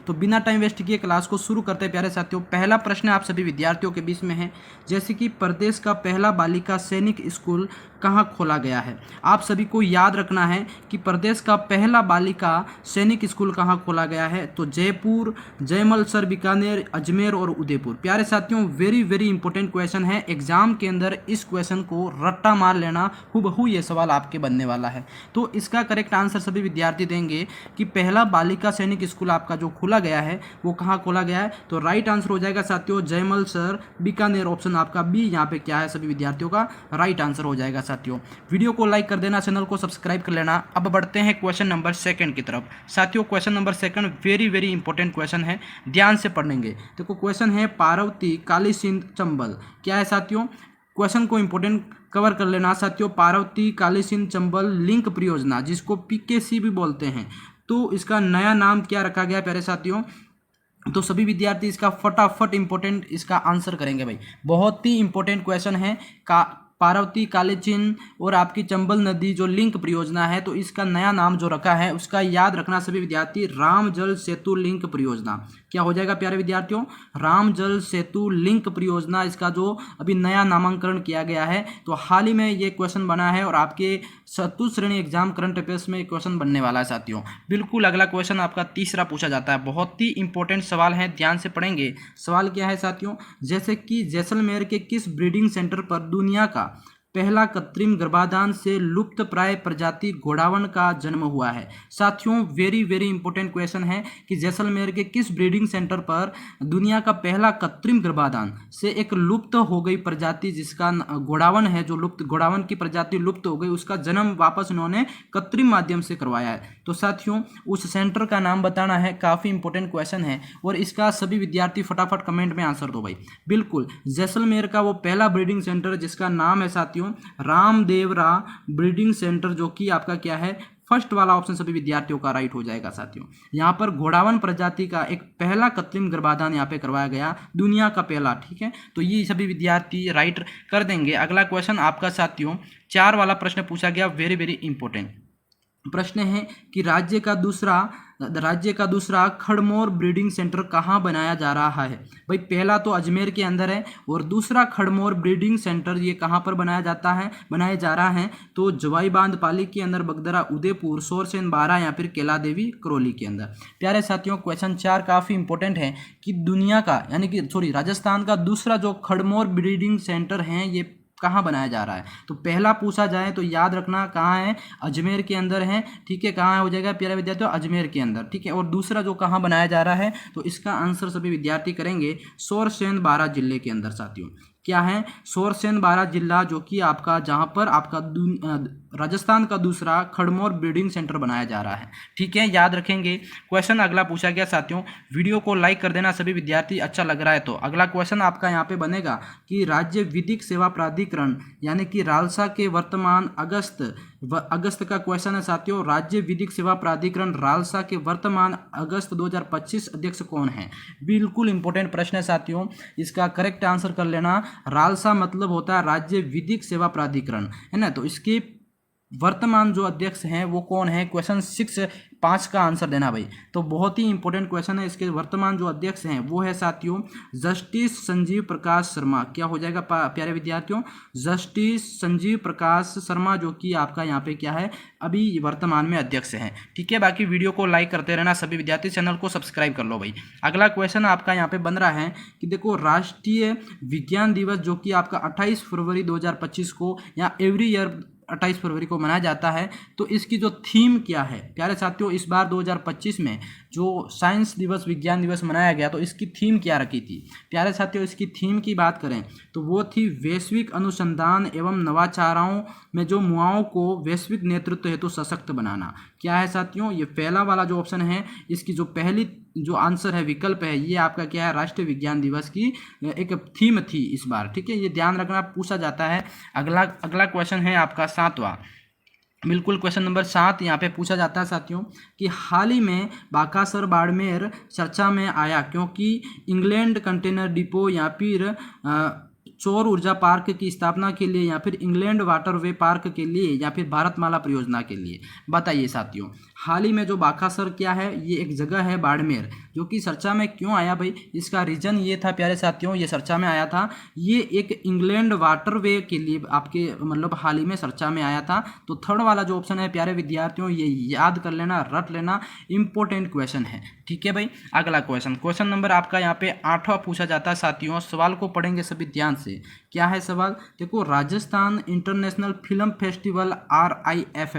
तो बिना time waste किए क्लास को शुरू करते हैं प्यारे साथियों। पहला प्रश्न आप सभी विद्यार्थियों के बीच में है, जैसे कि प्रदेश का पहला बालिका सैनिक स्कूल कहाँ खोला गया है। आप सभी को याद रखना है कि प्रदेश का पहला बालिका सैनिक स्कूल कहाँ खोला गया है, तो जयपुर, जयमलसर, बीकानेर, अजमेर और उदयपुर। प्यारे साथियों वेरी वेरी इंपॉर्टेंट क्वेश्चन है, एग्जाम के अंदर इस क्वेश्चन को रट्टा मार लेना, हूबहू ये सवाल आपके बनने वाला है। तो इसका करेक्ट आंसर सभी विद्यार्थी देंगे कि पहला बालिका सैनिक स्कूल आपका जो खोला गया है वो कहाँ खोला गया है, तो राइट आंसर हो जाएगा साथियों जयमलसर, बीकानेर। ऑप्शन आपका बी यहाँ पे क्या है सभी विद्यार्थियों का राइट आंसर हो जाएगा साथियों। वीडियो को लाइक कर देना, चैनल को सब्सक्राइब कर लेना। अब बढ़ते हैं क्वेश्चन नंबर सेकंड की तरफ साथियों। Question number second very very important question है, ध्यान से पढ़ेंगे। देखो क्वेश्चन है पार्वती, काली सिंध, चंबल। क्या है साथियों, क्वेश्चन को इंपॉर्टेंट कवर कर लेना साथियों। पार्वती, काली सिंध, चंबल लिंक परियोजना, जिसको पीकेसी भी बोलते हैं, तो इसका नया नाम क्या रखा गया प्यारे साथियों। तो सभी विद्यार्थी इसका फटाफट इंपॉर्टेंट इसका आंसर करेंगे भाई, बहुत ही इंपॉर्टेंट क्वेश्चन है। का पार्वती, काली सिंध और आपकी चंबल नदी जो लिंक परियोजना है, तो इसका नया नाम जो रखा है उसका याद रखना सभी विद्यार्थी, राम जल सेतु लिंक परियोजना। क्या हो जाएगा प्यारे विद्यार्थियों, राम जल सेतु लिंक परियोजना, इसका जो अभी नया नामांकरण किया गया है। तो हाल ही में ये क्वेश्चन बना है और आपके चतुर्थ श्रेणी एग्जाम करंट अफेयर्स में क्वेश्चन बनने वाला है साथियों। बिल्कुल अगला क्वेश्चन आपका तीसरा पूछा जाता है, बहुत ही इंपॉर्टेंट सवाल है, ध्यान से पढ़ेंगे। सवाल क्या है साथियों, जैसे कि जैसलमेर के किस ब्रीडिंग सेंटर पर दुनिया का पहला कृत्रिम गर्भाधान से लुप्त प्राय प्रजाति घोड़ावन का जन्म हुआ है। साथियों वेरी वेरी इंपॉर्टेंट क्वेश्चन है कि जैसलमेर के किस ब्रीडिंग सेंटर पर दुनिया का पहला कृत्रिम गर्भाधान से एक लुप्त हो गई प्रजाति जिसका घोड़ावन है, जो लुप्त घोड़ावन की प्रजाति लुप्त हो गई, उसका जन्म वापस उन्होंने कृत्रिम माध्यम से करवाया है। तो साथियों उस सेंटर का नाम बताना है, काफ़ी इंपॉर्टेंट क्वेश्चन है और इसका सभी विद्यार्थी फटाफट कमेंट में आंसर दो भाई। बिल्कुल जैसलमेर का वो पहला ब्रीडिंग सेंटर जिसका नाम है साथियों रामदेवरा ब्रीडिंग सेंटर, जो कि आपका क्या है फर्स्ट वाला ऑप्शन सभी विद्यार्थियों का राइट हो जाएगा साथियों। यहाँ पर घोड़ावन प्रजाति का एक पहला कृत्रिम गर्भाधान यहाँ पे करवाया गया, दुनिया का पहला, ठीक है। तो ये सभी विद्यार्थी राइट कर देंगे। अगला क्वेश्चन आपका साथियों 4 वाला प्रश्न पूछा गया, वेरी वेरी इंपॉर्टेंट प्रश्न है कि राज्य का दूसरा खड़मोर ब्रीडिंग सेंटर कहाँ बनाया जा रहा है। भाई पहला तो अजमेर के अंदर है और दूसरा खड़मोर ब्रीडिंग सेंटर ये कहाँ पर बनाया जा रहा है, तो जवाई बांध पाली के अंदर, बगदरा उदयपुर, सोरसेन बारा या फिर केला देवी करौली के अंदर। प्यारे साथियों क्वेश्चन 4 काफ़ी इंपॉर्टेंट है कि दुनिया का यानी कि राजस्थान का दूसरा जो खड़मोर ब्रीडिंग सेंटर है ये कहाँ बनाया जा रहा है। तो पहला पूछा जाए तो याद रखना कहाँ है, अजमेर के अंदर है, ठीक है। कहाँ हो जाएगा प्यारे विद्यार्थियों, अजमेर के अंदर, ठीक है। और दूसरा जो कहाँ बनाया जा रहा है, तो इसका आंसर सभी विद्यार्थी करेंगे सोरसेन बारा जिले के अंदर साथियों। क्या है, सोरसेन बारा जिला, जो कि आपका जहाँ पर आपका राजस्थान का दूसरा खड़मोर ब्रीडिंग सेंटर बनाया जा रहा है, ठीक है, याद रखेंगे। क्वेश्चन अगला पूछा गया साथियों, वीडियो को लाइक कर देना सभी विद्यार्थी, अच्छा लग रहा है तो। अगला क्वेश्चन आपका यहाँ पे बनेगा कि राज्य विधिक सेवा प्राधिकरण यानी कि रालसा के वर्तमान अगस्त का क्वेश्चन है साथियों। राज्य विधिक सेवा प्राधिकरण रालसा के वर्तमान अगस्त 2025 अध्यक्ष कौन है। बिल्कुल इंपॉर्टेंट प्रश्न है साथियों, इसका करेक्ट आंसर कर लेना। रालसा मतलब होता है राज्य विधिक सेवा प्राधिकरण, है ना। तो इसके वर्तमान जो अध्यक्ष हैं वो कौन है, क्वेश्चन 5 का आंसर देना भाई। तो बहुत ही इंपॉर्टेंट क्वेश्चन है, इसके वर्तमान जो अध्यक्ष हैं वो है साथियों जस्टिस संजीव प्रकाश शर्मा। क्या हो जाएगा प्यारे विद्यार्थियों, जस्टिस संजीव प्रकाश शर्मा, जो कि आपका यहाँ पे क्या है अभी वर्तमान में अध्यक्ष हैं, ठीक है। बाकी वीडियो को लाइक करते रहना सभी विद्यार्थी, चैनल को सब्सक्राइब कर लो भाई। अगला क्वेश्चन आपका यहाँ पे बन रहा है कि देखो राष्ट्रीय विज्ञान दिवस जो कि आपका 28 फरवरी 2025 को या एवरी ईयर 28 फरवरी को मनाया जाता है, तो इसकी जो थीम क्या है प्यारे साथियों। इस बार 2025 में जो साइंस दिवस विज्ञान दिवस मनाया गया, तो इसकी थीम क्या रखी थी प्यारे साथियों। इसकी थीम की बात करें तो वो थी वैश्विक अनुसंधान एवं नवाचारों में जो मुआओं को वैश्विक नेतृत्व हेतु सशक्त बनाना। क्या है साथियों, ये पहला वाला जो ऑप्शन है, इसकी जो पहली जो आंसर है विकल्प है, ये आपका क्या है राष्ट्रीय विज्ञान दिवस की एक थीम थी इस बार, ठीक है। ये ध्यान रखना, पूछा जाता है। अगला क्वेश्चन है आपका 7वां, बिल्कुल क्वेश्चन नंबर 7 यहाँ पे पूछा जाता है साथियों कि हाल ही में बाकासर बाड़मेर चर्चा में आया क्योंकि इंग्लैंड कंटेनर डिपो या फिर सौर ऊर्जा पार्क की स्थापना के लिए, या फिर इंग्लैंड वाटरवे पार्क के लिए, या फिर भारतमाला परियोजना के लिए? बताइए साथियों। हाल ही में जो बाखासर क्या है, ये एक जगह है बाड़मेर, जो कि चर्चा में क्यों आया भाई? इसका रीजन ये था प्यारे साथियों, ये चर्चा में आया था, ये एक इंग्लैंड वाटरवे के लिए आपके मतलब हाल ही में चर्चा में आया था। तो थर्ड वाला जो ऑप्शन है प्यारे विद्यार्थियों, ये याद कर लेना, रट लेना, इंपॉर्टेंट क्वेश्चन है। ठीक है भाई। अगला क्वेश्चन नंबर आपका यहाँ पे 8वां पूछा जाता है साथियों। सवाल को पढ़ेंगे सभी ध्यान से। क्या है सवाल? देखो, Rajasthan international film festival RIFF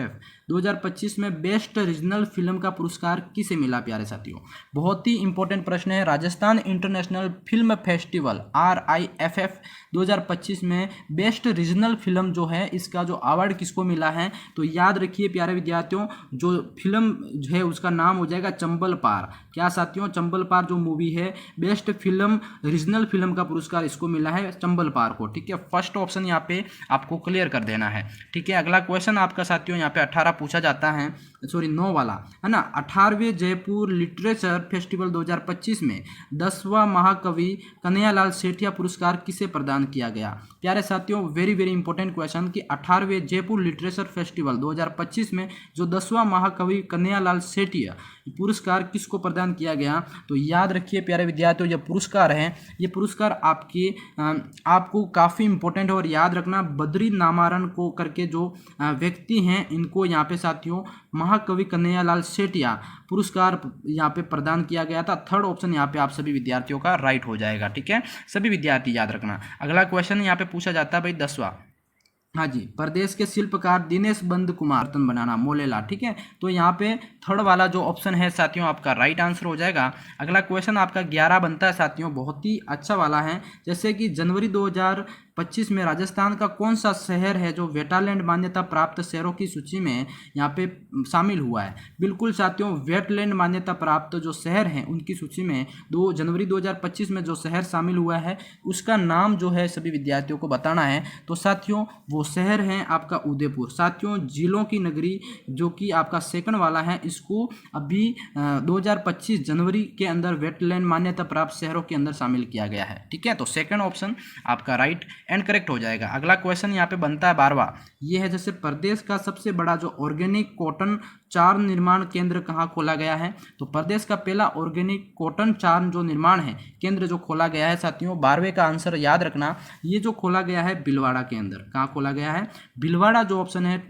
2025 में बेस्ट रीजनल फिल्म का पुरस्कार किसे मिला प्यारे साथियों? बहुत ही इंपॉर्टेंट प्रश्न है। Rajasthan international film festival RIFF 2025 में बेस्ट रीजनल फिल्म जो है, इसका जो अवार्ड किसको मिला है? तो याद रखिए प्यारे विद्यार्थियों, जो फिल्म जो है उसका नाम हो जाएगा चंबल पार। क्या साथियों? चंबल पार जो मूवी है, बेस्ट फिल्म रीजनल फिल्म का पुरस्कार इसको मिला है, चंबल पार को। ठीक है, फर्स्ट ऑप्शन यहाँ पे आपको क्लियर कर देना है। ठीक है, अगला क्वेश्चन आपका साथियों यहाँ पे 18 पूछा जाता है, सॉरी 9 वाला है ना। 18वें जयपुर लिटरेचर फेस्टिवल 2025 में 10वां महाकवि कन्हैयालाल सेठिया पुरस्कार किसे प्रदान किया गया? प्यारे साथियों, वेरी वेरी इंपॉर्टेंट क्वेश्चन कि 18वें जयपुर लिटरेचर फेस्टिवल 2025 में जो 10वां महाकवि कन्हैयालाल सेठिया पुरस्कार किसको प्रदान किया गया? तो याद रखिए प्यारे विद्यार्थियों, ये पुरस्कार है, ये पुरस्कार आपको काफ़ी इंपॉर्टेंट है, और याद रखना बद्री नामारण को करके जो व्यक्ति हैं, इनको यहाँ पे साथियों महाकवि कन्हैयालाल सेठिया पुरस्कार यहाँ पे प्रदान किया गया था। थर्ड ऑप्शन यहाँ पे आप सभी विद्यार्थियों का राइट हो जाएगा। ठीक है, सभी विद्यार्थी याद रखना। अगला क्वेश्चन यहाँ पे पूछा जाता है भाई 10वां। हाँ जी, प्रदेश के शिल्पकार दिनेश बंद कुमार बर्तन बनाना मोलेला। ठीक है, तो यहाँ पे थर्ड वाला जो ऑप्शन है साथियों आपका राइट आंसर हो जाएगा। अगला क्वेश्चन आपका 11 बनता है साथियों, बहुत ही अच्छा वाला है। जैसे कि जनवरी 2025 में राजस्थान का कौन सा शहर है जो वेटालैंड मान्यता प्राप्त शहरों की सूची में यहाँ पे शामिल हुआ है? बिल्कुल साथियों, वेटलैंड मान्यता प्राप्त जो शहर हैं उनकी सूची में जनवरी 2025 में जो शहर शामिल हुआ है, उसका नाम जो है सभी विद्यार्थियों को बताना है। तो साथियों वो शहर है आपका उदयपुर। साथियों, जिलों की नगरी जो कि आपका सेकंड वाला है, इसको अभी 2025 जनवरी के अंदर वेटलैंड मान्यता प्राप्त शहरों के अंदर शामिल किया गया है। ठीक है, तो सेकंड ऑप्शन आपका राइट एंड करेक्ट हो जाएगा। अगला क्वेश्चन यहाँ पे बनता है 12वां। ये है जैसे प्रदेश का सबसे बड़ा जो ऑर्गेनिक कॉटन चार्म निर्माण केंद्र कहाँ खोला गया है? तो प्रदेश का पहला ऑर्गेनिक कॉटन चार्म जो निर्माण है केंद्र जो खोला गया है साथियों, 12वें का आंसर याद रखना, ये जो खोला गया है भिलवाड़ा के अंदर। कहाँ खोला गया है? भिलवाड़ा जो ऑप्शन है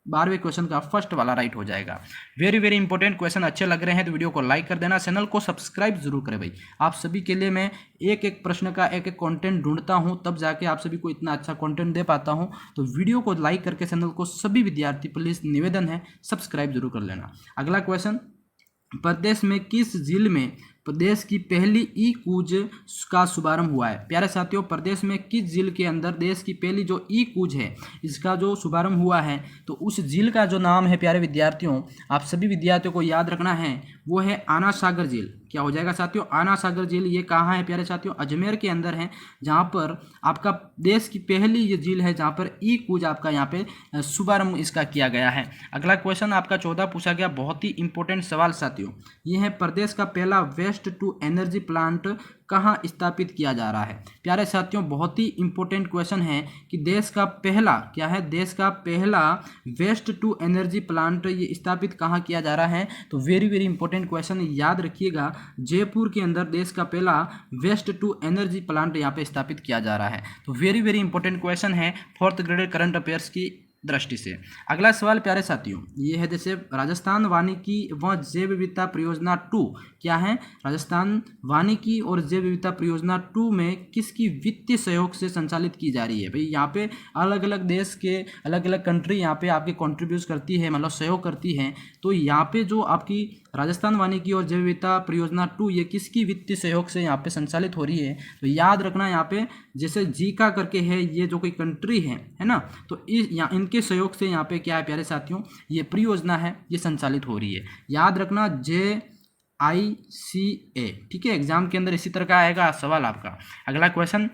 12वें क्वेश्चन का फर्स्ट वाला राइट हो जाएगा। वेरी वेरी इंपॉर्टेंट क्वेश्चन अच्छे लग रहे हैं तो वीडियो को लाइक कर देना, चैनल को सब्सक्राइब जरूर करें भाई। आप सभी के लिए मैं एक एक प्रश्न का एक एक कंटेंट ढूंढता हूं, तब जाके आप सभी को इतना अच्छा कंटेंट दे पाता हूं। तो वीडियो को लाइक करके चैनल को सभी विद्यार्थी प्लीज निवेदन है सब्सक्राइब जरूर कर लेना। अगला क्वेश्चन, प्रदेश में किस झील में प्रदेश की पहली ई कूज का शुभारंभ हुआ है? प्यारे साथियों, प्रदेश में किस झील के अंदर देश की पहली जो ई कूज है इसका जो शुभारंभ हुआ है, तो उस झील का जो नाम है प्यारे विद्यार्थियों, आप सभी विद्यार्थियों को याद रखना है, वो है आना सागर झील। क्या हो जाएगा साथियों? आना सागर झील। ये कहाँ है प्यारे साथियों? अजमेर के अंदर है, जहाँ पर आपका देश की पहली ये झील है जहाँ पर ई कूज आपका यहाँ पे शुभारंभ इसका किया गया है। अगला क्वेश्चन आपका 14 पूछा गया, बहुत ही इंपॉर्टेंट सवाल साथियों, ये है प्रदेश का पहला वेस्ट टू एनर्जी प्लांट कहाँ स्थापित किया जा रहा है? प्यारे साथियों, बहुत ही इंपॉर्टेंट क्वेश्चन है कि देश का पहला क्या है? देश का पहला वेस्ट टू एनर्जी प्लांट ये स्थापित कहाँ किया जा रहा है? तो वेरी वेरी इंपॉर्टेंट क्वेश्चन याद रखिएगा, जयपुर के अंदर देश का पहला वेस्ट टू एनर्जी प्लांट यहाँ पे स्थापित किया जा रहा है। तो वेरी वेरी इंपॉर्टेंट क्वेश्चन है 4th ग्रेड करंट अफेयर्स की दृष्टि से। अगला सवाल प्यारे साथियों, ये है जैसे राजस्थान वानिकी व जैव विविधता परियोजना 2 क्या है? राजस्थान वानिकी और जैव विविधता परियोजना 2 में किसकी वित्तीय सहयोग से संचालित की जा रही है? भाई यहाँ पे अलग अलग देश के अलग अलग कंट्री यहाँ पे आपके कॉन्ट्रीब्यूट करती है, मतलब सहयोग करती है। तो यहाँ पे जो आपकी राजस्थान वानिकी और जैव विविधता परियोजना 2 ये किसकी वित्तीय सहयोग से यहाँ पे संचालित हो रही है? तो याद रखना, यहाँ पे जैसे जीका करके है, ये जो कोई कंट्री है ना, तो इनके सहयोग से यहाँ पे क्या है प्यारे साथियों, ये परियोजना है ये संचालित हो रही है। याद रखना JICA। ठीक है, एग्जाम के अंदर इसी तरह का आएगा सवाल आपका। अगला क्वेश्चन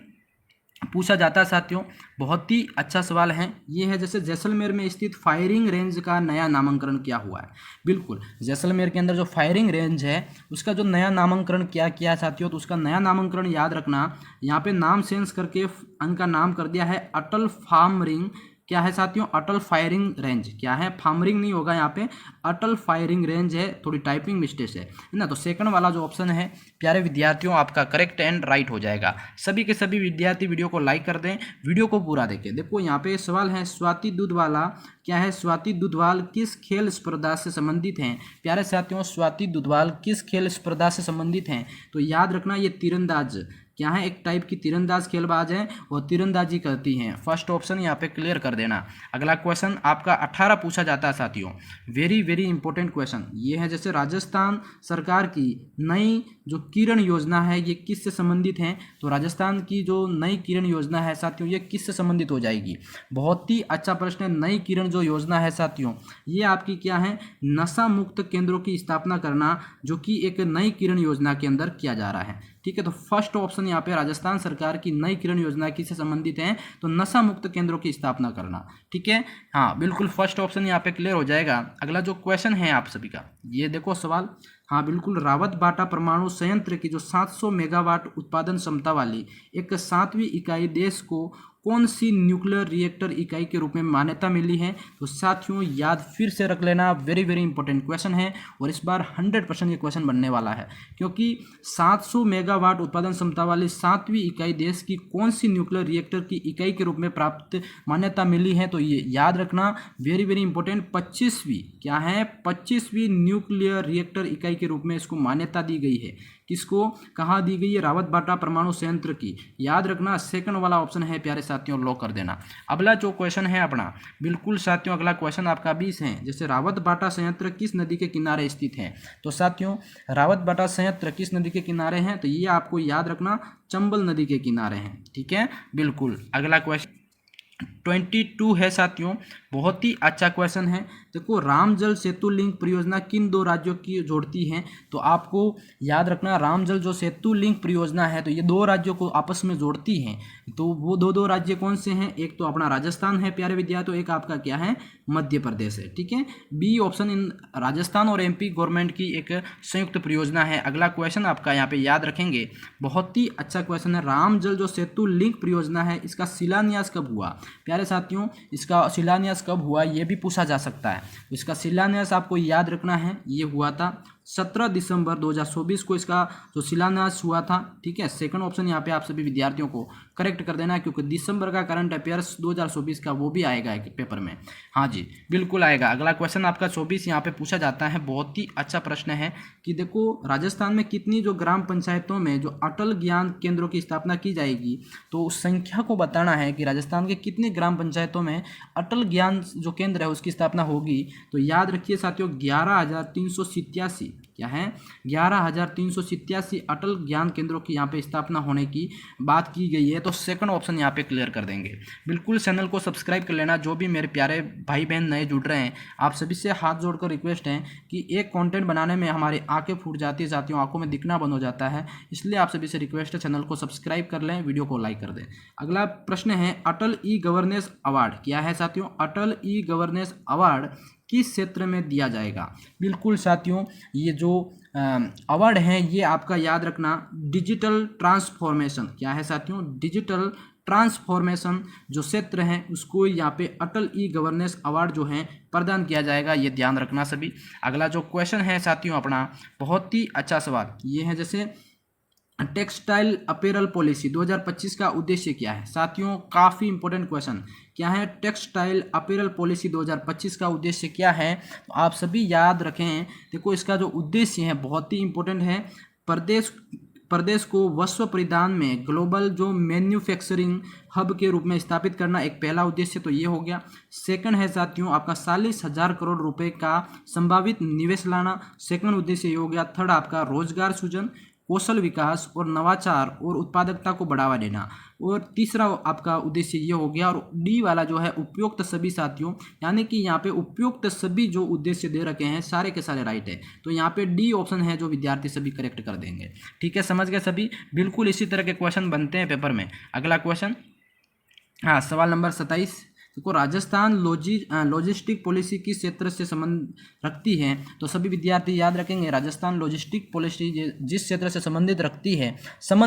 पूछा जाता है साथियों। बहुत ही अच्छा सवाल है ये है, जैसे जैसलमेर में स्थित फायरिंग रेंज का नया नामकरण क्या हुआ है। बिल्कुल, जैसलमेर के अंदर जो फायरिंग रेंज है उसका जो नया नामकरण क्या किया है साथियों, तो उसका नया नामकरण याद रखना, यहाँ पे नाम सेंस करके उनका नाम कर दिया है अटल फार्मरिंग। क्या है साथियों, अटल फायरिंग रेंज। क्या है, फार्मरिंग नहीं होगा यहाँ पे, अटल फायरिंग रेंज है, थोड़ी टाइपिंग मिस्टेक है ना। तो सेकंड वाला जो ऑप्शन है प्यारे विद्यार्थियों आपका करेक्ट एंड राइट हो जाएगा। सभी के सभी विद्यार्थी वीडियो को लाइक कर दें, वीडियो को पूरा देखें। देखो यहाँ पे सवाल है, स्वाति दुधवाला, क्या है, स्वाति दुधवाल किस खेल स्पर्धा से संबंधित हैं। प्यारे साथियों, स्वाति दुधवाल किस खेल स्पर्धा से संबंधित हैं, तो याद रखना ये तीरंदाज, क्या है, एक टाइप की तीरंदाज खेलबाज है और तीरंदाजी करती हैं। फर्स्ट ऑप्शन यहाँ पे क्लियर कर देना। अगला क्वेश्चन आपका 18 पूछा जाता है साथियों, वेरी वेरी इंपॉर्टेंट क्वेश्चन ये है, जैसे राजस्थान सरकार की नई जो किरण योजना है ये किससे संबंधित है, तो राजस्थान की जो नई किरण योजना है साथियों ये किससे संबंधित हो जाएगी। बहुत ही अच्छा प्रश्न है। नई किरण जो योजना है साथियों ये आपकी क्या है, नशा मुक्त केंद्रों की स्थापना करना, जो कि एक नई किरण योजना के अंदर किया जा रहा है। ठीक है, तो फर्स्ट ऑप्शन यहाँ पे राजस्थान सरकार की नई किरण योजना किससे संबंधित है, तो नशा मुक्त केंद्रों की स्थापना करना। ठीक है, हाँ बिल्कुल फर्स्ट ऑप्शन यहाँ पे क्लियर हो जाएगा। अगला जो क्वेश्चन है आप सभी का, ये देखो सवाल, हाँ बिल्कुल, रावत बाटा परमाणु संयंत्र की जो 700 मेगावाट उत्पादन क्षमता वाली एक 7वीं इकाई देश को कौन सी न्यूक्लियर रिएक्टर इकाई के रूप में मान्यता मिली है, तो साथियों याद फिर से रख लेना, वेरी वेरी इंपॉर्टेंट क्वेश्चन है और इस बार 100% ये क्वेश्चन बनने वाला है, क्योंकि 700 मेगावाट उत्पादन क्षमता वाली 7वीं इकाई देश की कौन सी न्यूक्लियर रिएक्टर की इकाई के रूप में प्राप्त मान्यता मिली है, तो ये याद रखना, वेरी वेरी इंपॉर्टेंट, 25वीं, क्या है, 25वीं न्यूक्लियर रिएक्टर इकाई के रूप में इसको मान्यता दी गई है। किसको, कहाँ दी गई है, रावत बाटा परमाणु संयंत्र की। याद रखना सेकंड वाला ऑप्शन है प्यारे साथियों, लॉक कर देना। अगला जो क्वेश्चन है अपना, बिल्कुल साथियों अगला क्वेश्चन आपका 20 है, जैसे रावत बाटा संयंत्र किस नदी के किनारे स्थित है, तो साथियों रावत बाटा संयंत्र किस नदी के किनारे हैं, तो ये आपको याद रखना चंबल नदी के किनारे हैं। ठीक है, बिल्कुल। अगला क्वेश्चन 22 है साथियों, बहुत ही अच्छा क्वेश्चन है। देखो, राम जल सेतु लिंक परियोजना किन दो राज्यों की जोड़ती है, तो आपको याद रखना राम जल जो सेतु लिंक परियोजना है तो ये दो राज्यों को आपस में जोड़ती है। तो वो दो राज्य कौन से हैं, एक तो अपना राजस्थान है प्यारे विद्यार्थियों, एक आपका क्या है, मध्य प्रदेश है। ठीक है, बी ऑप्शन इन राजस्थान और एमपी गवर्नमेंट की एक संयुक्त परियोजना है। अगला क्वेश्चन आपका यहाँ पे याद रखेंगे, बहुत ही अच्छा क्वेश्चन है, राम जल जो सेतु लिंक परियोजना है इसका शिलान्यास कब हुआ। प्यारे साथियों, इसका शिलान्यास कब हुआ ये भी पूछा जा सकता है। इसका शिलान्यास आपको याद रखना है, ये हुआ था 17 दिसंबर 2024 को इसका जो शिलान्यास हुआ था। ठीक है, सेकंड ऑप्शन यहाँ पे आप सभी विद्यार्थियों को करेक्ट कर देना है, क्योंकि दिसंबर का करंट अफेयर्स 2024 का वो भी आएगा एक पेपर में। हाँ जी बिल्कुल आएगा। अगला क्वेश्चन आपका 24 यहाँ पे पूछा जाता है, बहुत ही अच्छा प्रश्न है कि देखो राजस्थान में कितनी जो ग्राम पंचायतों में जो अटल ज्ञान केंद्रों की स्थापना की जाएगी, तो उस संख्या को बताना है कि राजस्थान के कितनी ग्राम पंचायतों में अटल ज्ञान जो केंद्र है उसकी स्थापना होगी। तो याद रखिए साथियों 11,387, क्या है, 11,387 अटल ज्ञान केंद्रों की यहाँ पे स्थापना होने की बात की गई है। तो सेकंड ऑप्शन यहाँ पे क्लियर कर देंगे। बिल्कुल चैनल को सब्सक्राइब कर लेना। जो भी मेरे प्यारे भाई बहन नए जुड़ रहे हैं, आप सभी से हाथ जोड़कर रिक्वेस्ट है कि एक कंटेंट बनाने में हमारी आंखें फूट जाती है साथियों, आंखों में दिखना बंद हो जाता है, इसलिए आप सभी से रिक्वेस्ट है चैनल को सब्सक्राइब कर लें, वीडियो को लाइक कर दें। अगला प्रश्न है, अटल ई गवर्नेंस अवार्ड, क्या है साथियों, अटल ई गवर्नेंस अवार्ड किस क्षेत्र में दिया जाएगा। बिल्कुल साथियों, ये जो अवार्ड है ये आपका याद रखना डिजिटल ट्रांसफॉर्मेशन, क्या है साथियों, डिजिटल ट्रांसफॉर्मेशन जो क्षेत्र है उसको यहाँ पे अटल ई गवर्नेंस अवार्ड जो है प्रदान किया जाएगा, ये ध्यान रखना सभी। अगला जो क्वेश्चन है साथियों अपना, बहुत ही अच्छा सवाल ये है, जैसे टेक्सटाइल अपैरल पॉलिसी 2025 का उद्देश्य क्या है। साथियों काफ़ी इंपॉर्टेंट क्वेश्चन, क्या है, टेक्सटाइल अपैरल पॉलिसी 2025 का उद्देश्य क्या है, तो आप सभी याद रखें। देखो इसका जो उद्देश्य है बहुत ही इंपॉर्टेंट है, प्रदेश को विश्व परिधान में ग्लोबल जो मैन्युफैक्चरिंग हब के रूप में स्थापित करना एक पहला उद्देश्य तो ये हो गया। सेकंड है साथियों आपका 40,000 करोड़ रुपए का संभावित निवेश लाना, सेकंड उद्देश्य ये हो गया। थर्ड आपका रोजगार सृजन, कौशल विकास और नवाचार और उत्पादकता को बढ़ावा देना। और तीसरा आपका उद्देश्य ये हो गया। और डी वाला जो है उपयुक्त सभी साथियों, यानी कि यहाँ पे उपयुक्त सभी जो उद्देश्य दे रखे हैं सारे के सारे राइट है, तो यहाँ पे डी ऑप्शन है जो विद्यार्थी सभी करेक्ट कर देंगे। ठीक है, समझ गए सभी। बिल्कुल इसी तरह के क्वेश्चन बनते हैं पेपर में। अगला क्वेश्चन, हाँ, सवाल नंबर 27। देखो, राजस्थान लॉजिस्टिक पॉलिसी किस क्षेत्र से संबंध रखती है? तो सभी विद्यार्थी याद रखेंगे, राजस्थान लॉजिस्टिक पॉलिसी जिस क्षेत्र से संबंध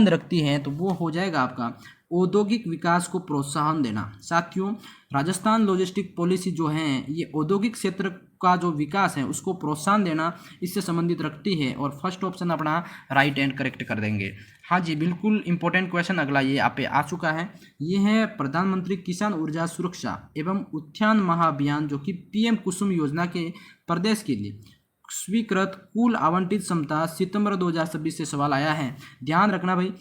रखती है तो वो हो जाएगा आपका औद्योगिक विकास को प्रोत्साहन देना। साथियों, राजस्थान लॉजिस्टिक पॉलिसी जो है ये औद्योगिक क्षेत्र का जो विकास है उसको प्रोत्साहन देना, इससे संबंधित रखती है। और फर्स्ट ऑप्शन अपना राइट एंड करेक्ट कर देंगे। हाँ जी, बिल्कुल इंपॉर्टेंट क्वेश्चन अगला ये आप पे आ चुका है। ये है प्रधानमंत्री किसान ऊर्जा सुरक्षा एवं उत्थान महाअभियान, जो कि पीएम कुसुम योजना के प्रदेश के लिए स्वीकृत कुल आवंटित क्षमता सितंबर 2026 से सवाल आया है। ध्यान रखना भाई,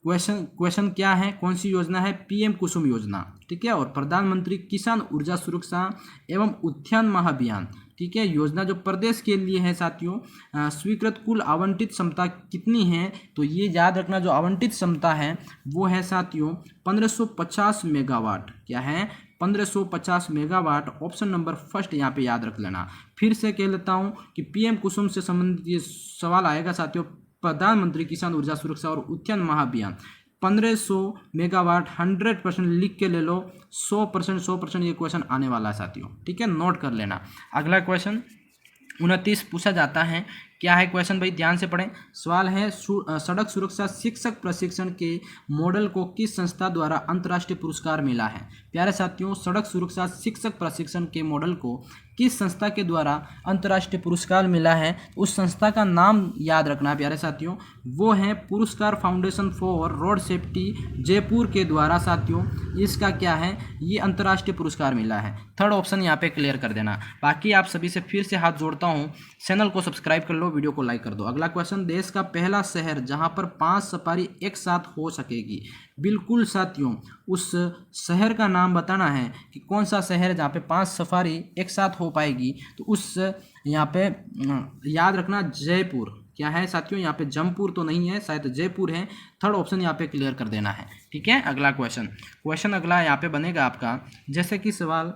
क्वेश्चन क्या है, कौन सी योजना है? पीएम कुसुम योजना। ठीक है, और प्रधानमंत्री किसान ऊर्जा सुरक्षा एवं उत्थान महाअभियान, ठीक है, योजना जो प्रदेश के लिए है साथियों। स्वीकृत कुल आवंटित क्षमता कितनी है? तो ये याद रखना, जो आवंटित क्षमता है वो है साथियों 1550 मेगावाट। क्या है? 1550 मेगावाट। ऑप्शन नंबर फर्स्ट यहाँ पे याद रख लेना। फिर से कह लेता हूँ कि पीएम कुसुम से संबंधित ये सवाल आएगा साथियों, प्रधानमंत्री किसान ऊर्जा सुरक्षा और उत्थान महाअभियान 1500 मेगावाट। 100% लिख के ले लो, 100% ये क्वेश्चन आने वाला है साथियों। ठीक है, नोट कर लेना। अगला क्वेश्चन 29 पूछा जाता है। क्या है क्वेश्चन भाई? ध्यान से पढ़ें। सवाल है, सड़क सुरक्षा शिक्षक प्रशिक्षण के मॉडल को किस संस्था द्वारा अंतर्राष्ट्रीय पुरस्कार मिला है? प्यारे साथियों, सड़क सुरक्षा शिक्षक प्रशिक्षण के मॉडल को किस संस्था के द्वारा अंतर्राष्ट्रीय पुरस्कार मिला है? उस संस्था का नाम याद रखना प्यारे साथियों, वो है पुरस्कार foundation for road safety Jaipur के द्वारा साथियों इसका क्या है, ये अंतर्राष्ट्रीय पुरस्कार मिला है। थर्ड ऑप्शन यहाँ पे क्लियर कर देना। बाकी आप सभी से फिर से हाथ जोड़ता हूँ, चैनल को सब्सक्राइब कर लो, वीडियो को लाइक कर दो। अगला क्वेश्चन, देश का पहला शहर जहां पर 5 सफारी एक साथ हो सकेगी। बिल्कुल साथियों, उस शहर का नाम बताना है कि कौन सा शहर है जहाँ पे 5 सफारी एक साथ हो पाएगी। तो उस यहाँ पे याद रखना जयपुर। क्या है साथियों? यहाँ पे जमपुर तो नहीं है, शायद जयपुर है। थर्ड ऑप्शन यहाँ पे क्लियर कर देना है। ठीक है, अगला क्वेश्चन अगला यहाँ पे बनेगा आपका, जैसे कि सवाल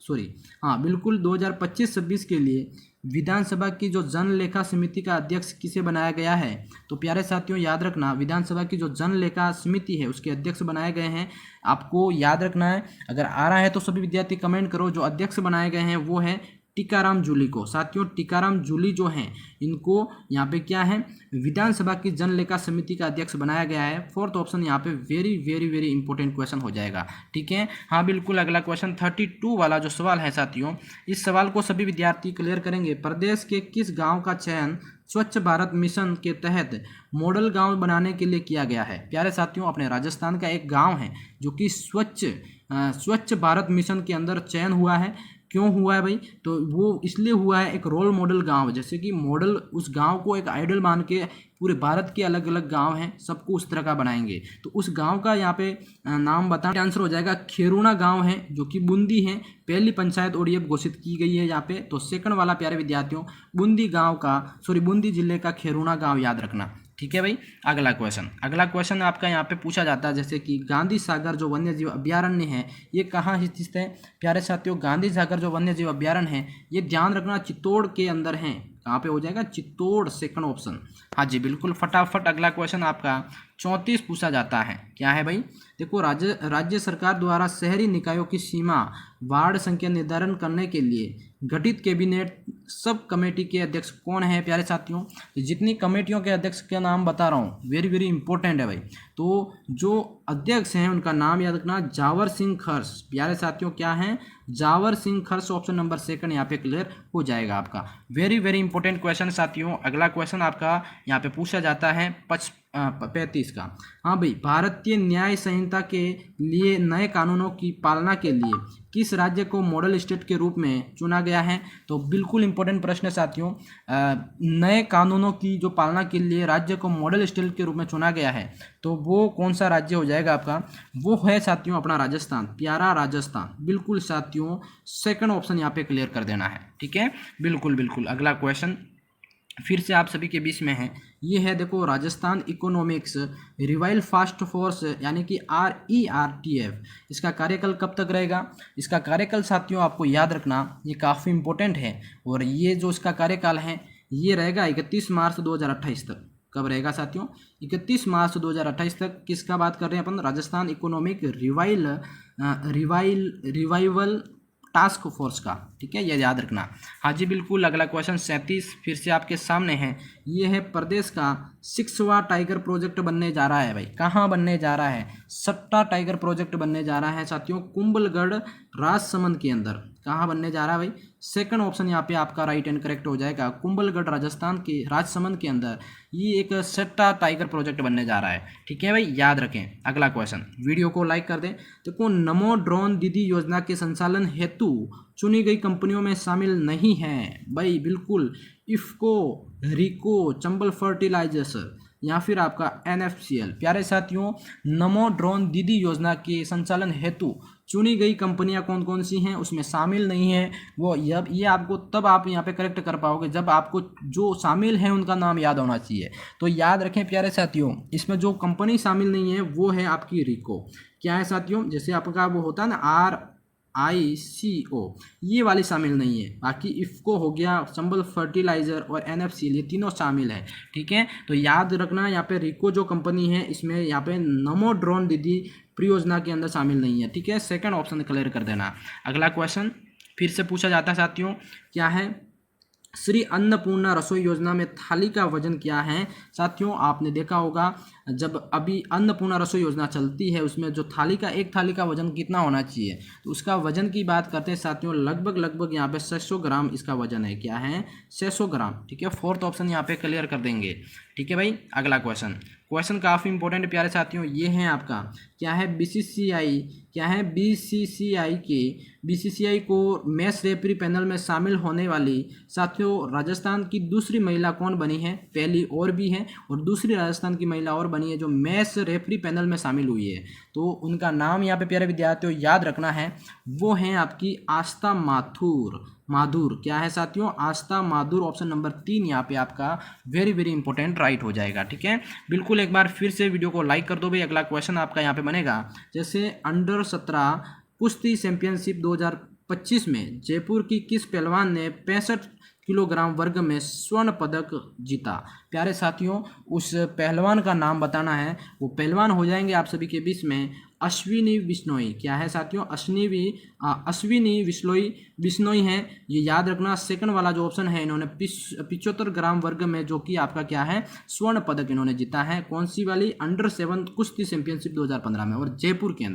2025-26 के लिए विधानसभा की जो जन लेखा समिति का अध्यक्ष किसे बनाया गया है? तो प्यारे साथियों याद रखना, विधानसभा की जो जन लेखा समिति है उसके अध्यक्ष बनाए गए हैं। आपको याद रखना है, अगर आ रहा है तो सभी विद्यार्थी कमेंट करो। जो अध्यक्ष बनाए गए हैं वो है टीकाराम जूली को। साथियों, टीकाराम जूली जो हैं इनको यहाँ पे क्या है, विधानसभा की जन लेखा समिति का अध्यक्ष बनाया गया है। फोर्थ ऑप्शन यहाँ पे very very very important question हो जाएगा। ठीक है, हाँ बिल्कुल। अगला क्वेश्चन 32 वाला जो सवाल है साथियों, इस सवाल को सभी विद्यार्थी क्लियर करेंगे। प्रदेश के किस गाँव का चयन स्वच्छ भारत मिशन के तहत मॉडल गाँव बनाने के लिए किया गया है? प्यारे साथियों, अपने राजस्थान का एक गाँव है जो कि स्वच्छ भारत मिशन के अंदर चयन हुआ है। क्यों हुआ है भाई? तो वो इसलिए हुआ है, एक रोल मॉडल गांव, जैसे कि मॉडल उस गांव को एक आइडल मान के पूरे भारत के अलग अलग गांव हैं सबको उस तरह का बनाएंगे। तो उस गांव का यहाँ पे नाम बताना, आंसर हो जाएगा खेरुणा गांव है जो कि बूंदी है। पहली पंचायत ओडीएफ घोषित की गई है यहाँ पे। तो सेकंड वाला प्यारे विद्यार्थियों, बूंदी जिले का खेरुणा गाँव याद रखना। ठीक है भाई। अगला क्वेश्चन आपका यहाँ पे पूछा जाता है, जैसे कि गांधी सागर जो वन्यजीव अभ्यारण्य है ये कहाँ स्थित है? प्यारे साथियों, गांधी सागर जो वन्यजीव अभ्यारण्य है ये ध्यान रखना चित्तौड़ के अंदर है। कहाँ पे हो जाएगा? Chittor, second option. हाँ जी बिल्कुल, फटाफट अगला क्वेश्चन आपका 34 पूछा जाता है। क्या है भाई? देखो, राज्य सरकार द्वारा शहरी निकायों की सीमा वार्ड संख्या निर्धारण करने के लिए गठित कैबिनेट सब कमेटी के अध्यक्ष कौन है? प्यारे साथियों, जितनी कमेटियों के अध्यक्ष का नाम बता रहा हूँ वेरी वेरी इंपॉर्टेंट है भाई। तो जो अध्यक्ष हैं उनका नाम याद रखना, जावर सिंह खर्स। प्यारे साथियों, क्या है? जावर सिंह खर्स। ऑप्शन नंबर सेकंड यहाँ पे क्लियर हो जाएगा आपका। वेरी वेरी इंपॉर्टेंट क्वेश्चन साथियों। अगला क्वेश्चन आपका यहाँ पे पूछा जाता है 35 का। हाँ भाई, भारतीय न्याय संहिता के लिए नए कानूनों की पालना के लिए किस राज्य को मॉडल स्टेट के रूप में चुना गया है? तो बिल्कुल इंपॉर्टेंट प्रश्न है साथियों। नए कानूनों की जो पालना के लिए राज्य को मॉडल स्टेट के रूप में चुना गया है, तो वो कौन सा राज्य हो जाएगा आपका? वो है साथियों अपना राजस्थान, प्यारा राजस्थान। बिल्कुल साथियों, सेकंड ऑप्शन यहाँ पे क्लियर कर देना है। ठीक है, बिल्कुल बिल्कुल। अगला क्वेश्चन फिर से आप सभी के बीच में है, ये है देखो Rajasthan economics revival fast force यानी कि RERTF। इसका कार्यकाल कब तक रहेगा? इसका कार्यकाल साथियों आपको याद रखना, ये काफ़ी इंपॉर्टेंट है। और ये जो इसका कार्यकाल है ये रहेगा 31 मार्च 2028 तक। कब रहेगा साथियों? 31 मार्च 2028 तक। किसका बात कर रहे हैं अपन? Rajasthan economic revival task force का। ठीक है, ये याद रखना। हाँ जी बिल्कुल। अगला क्वेश्चन 37 फिर से आपके सामने है, ये है प्रदेश का 6वां टाइगर प्रोजेक्ट बनने जा रहा है भाई। कहाँ बनने जा रहा है? 6वां टाइगर प्रोजेक्ट बनने जा रहा है साथियों, कुंभलगढ़ राजसमंद के अंदर। कहाँ बनने जा रहा है भाई? सेकंड ऑप्शन यहाँ पे आपका राइट एंड करेक्ट हो जाएगा, कुंभलगढ़ राजस्थान के राजसमंद के अंदर ये एक 6वां टाइगर प्रोजेक्ट बनने जा रहा है। ठीक है भाई, याद रखें। अगला क्वेश्चन, वीडियो को लाइक कर दें। देखो, नमो ड्रोन दीदी योजना के संचालन हेतु चुनी गई कंपनियों में शामिल नहीं है भाई। बिल्कुल, इफ्को, रिको, चंबल फर्टिलाइजर्स या फिर आपका NFCL। प्यारे साथियों, नमो ड्रोन दीदी योजना के संचालन हेतु चुनी गई कंपनियां कौन कौन सी हैं उसमें शामिल नहीं है वो। ये आपको तब आप यहाँ पे करेक्ट कर पाओगे जब आपको जो शामिल है उनका नाम याद होना चाहिए। तो याद रखें प्यारे साथियों, इसमें जो कंपनी शामिल नहीं है वो है आपकी रिको। क्या है साथियों? जैसे आपका वो होता है ना RICO, ये वाली शामिल नहीं है। बाकी इफ्को हो गया, चंबल फर्टिलाइजर और NFCL, ये तीनों शामिल है। ठीक है, तो याद रखना यहाँ पे रिको जो कंपनी है इसमें यहाँ पे नमो ड्रोन दीदी परियोजना के अंदर शामिल नहीं है। ठीक है, सेकंड ऑप्शन क्लियर कर देना। अगला क्वेश्चन फिर से पूछा जाता है साथियों, क्या है? श्री अन्नपूर्णा रसोई योजना में थाली का वजन क्या है? साथियों, आपने देखा होगा जब अभी अन्नपूर्णा रसोई योजना चलती है उसमें जो थाली का, एक थाली का वजन कितना होना चाहिए, तो उसका वजन की बात करते हैं साथियों, लगभग यहाँ पे 600 ग्राम इसका वजन है। क्या है? 600 ग्राम। ठीक है, फोर्थ ऑप्शन यहाँ पे क्लियर कर देंगे। ठीक है भाई, अगला क्वेश्चन काफ़ी इंपॉर्टेंट है प्यारे साथियों, ये है आपका, क्या है? BCCI, क्या है? BCCI को मैच रेफरी पैनल में शामिल होने वाली साथियों राजस्थान की दूसरी महिला कौन बनी है? पहली और भी है और दूसरी राजस्थान की महिला और बनी है जो मैच रेफरी पैनल में शामिल हुई है। तो उनका नाम यहाँ पे प्यारे विद्यार्थियों याद रखना है, वो हैं आपकी आस्था माथुर। क्या है साथियों? आस्था माथुर। ऑप्शन नंबर 3 यहाँ पे आपका वेरी इंपॉर्टेंट राइट हो जाएगा। ठीक है, बिल्कुल एक बार फिर से वीडियो को लाइक कर दो भाई। अगला क्वेश्चन आपका यहाँ पे बनेगा, जैसे अंडर 17 कुश्ती चैंपियनशिप 2025 में जयपुर की किस पहलवान ने 65 किलोग्राम वर्ग में स्वर्ण पदक जीता? प्यारे साथियों, उस पहलवान का नाम बताना है। वो पहलवान हो जाएंगे आप सभी के बीच में अश्विनी बिश्नोई। क्या है साथियों? अश्विनी बिश्नोई हैं, ये याद रखना। सेकंड वाला जो ऑप्शन है, इन्होंने 75 ग्राम वर्ग में जो कि आपका क्या है स्वर्ण पदक इन्होंने जीता है। कौन सी वाली? अंडर 7 कुश्ती चैंपियनशिप 2015 में और जयपुर के अंदर।